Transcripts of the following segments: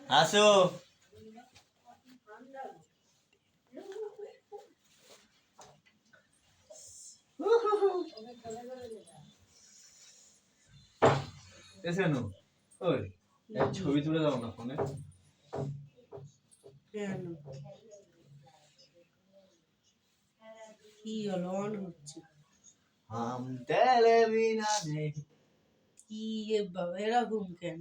আসো। এসেনো ওই ছবি তুলে দাও না ফোনে। কেন কি হলো? অন হচ্ছে হাম তেরে বিনা নেই। কি বাবা এরকম কেন?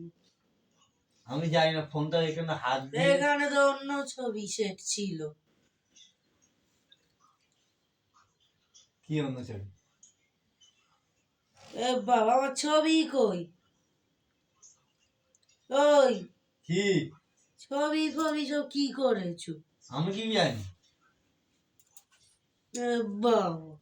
আমি জানি না, ফোনটা এখানে হাত দিয়ে। এখানে তো অন্য ছবি সেট ছিল। কি অন্য ছবি? এ বাবা আমার ছবি কই? ওই কি ছবি ফবি সব কি করেছো? আমি কি জানি? এ বাবা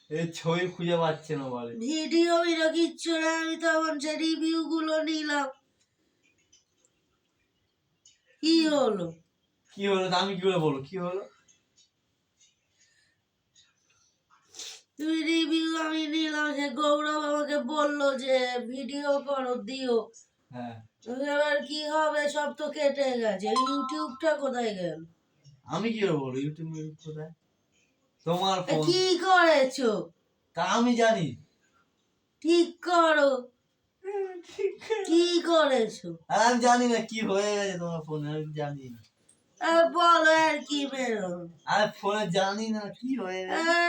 এই ছবি খুঁজে পাচ্ছে না বলে। ভিডিও ভিডিও কিচ্ছু না, আমি তখন সে রিভিউ গুলো নিলাম। কি হলো? কি হলো তা আমি কি করে বলবো কি হলো? তুমি রিভিউ আমি নিলাম, সে গৌরব আমাকে বললো যে ভিডিও করো দিও। হ্যাঁ এবার কি হবে? সব তো কেটে গেছে। ইউটিউবটা কোথায় গেল? আমি কি করে বলবো ইউটিউব কোথায়? তোমার ফোন। কি করেছো? তা আমি জানি। ঠিক করো। কি করেছো? আর আমি জানি না কি হয়ে গেছে তোমার ফোনে, আমি জানি না। বলো আর কি বেরো? আমি ফোনে জানি না কি হয়ে গেছে।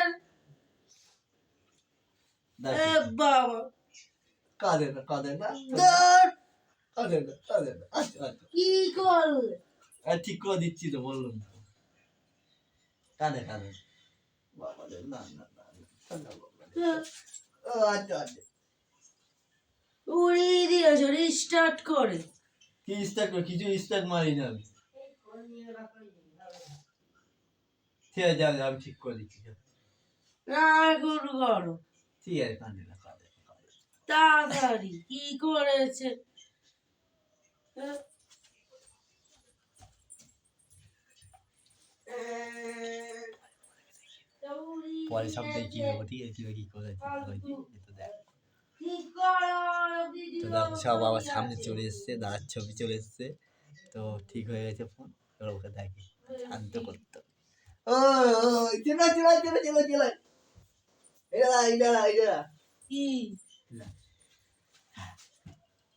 আর বাবা কাঁদে না কাঁদে না ধর, কাঁদে না কাঁদে না। আচ্ছা আচ্ছা কি করলে? ঠিক করে দিচ্ছি তো, বললাম তো। কাঁদে কাঁদে না। বাবা রে, না না না না, ঠান্ডা বাবা রে। ও আচ্ছা আচ্ছা। উড়িয়ে দিয়েছো রিস্টার্ট করে। কি স্টার্ট করে? কিছু স্টার্ট মারি না আমি। ঠিক আছে যাও যাও, আমি ঠিক করে দিচ্ছি যাও। না এখন করো ঠিক আছে, কাঁদে না কাঁদে না, কাঁদে না। তাড়াতাড়ি। কি করেছে? পরে সব দেখিয়ে দেবো, ঠিক আছে কিভাবে কি করে তো দেখ। তো দেখো সব আবার সামনে চলে এসছে, দাদার ছবি চলে এসছে। তো ঠিক হয়ে গেছে ফোন। এবার ওকে দেখি শান্ত করতে হবে। ও চলো চলো চলো চলো চলো, इधर इधर इधर। কি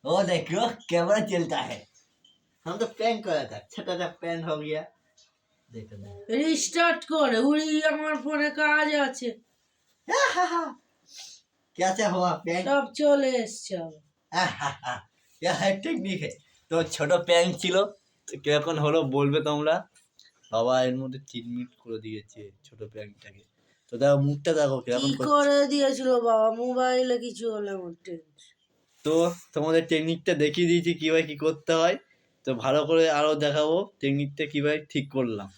ओ देखो कैमरा चलता है। हम तो प्रैंक कर रहा था, छोटा सा प्रैंक हो गया। देखो ना। রিস্টার্ট করে? উড়ি আমার ফোনে কাজ আছে। कैसा हुआ प्रैंक? সব চলে এসছে আবার। क्या है टेक्निक है। তো ছোট প্র্যাঙ্ক ছিল, তো কিরকম হলো বলবে তোমরা। বাবা এর মধ্যে চিটমিট করে দিয়েছে ছোট প্র্যাঙ্কটাকে। তো দেখো মুখটা দেখো কি কিরকম করছে। করে দিয়েছিল বাবা? মোবাইলে কিছু হলে আমার টেনশন। তো তোমাদের টেকনিকটা দেখিয়ে দিয়েছি কিভাবে কি করতে হয়। তো ভালো করে আরো দেখাবো টেকনিকটা কিভাবে ঠিক করলাম।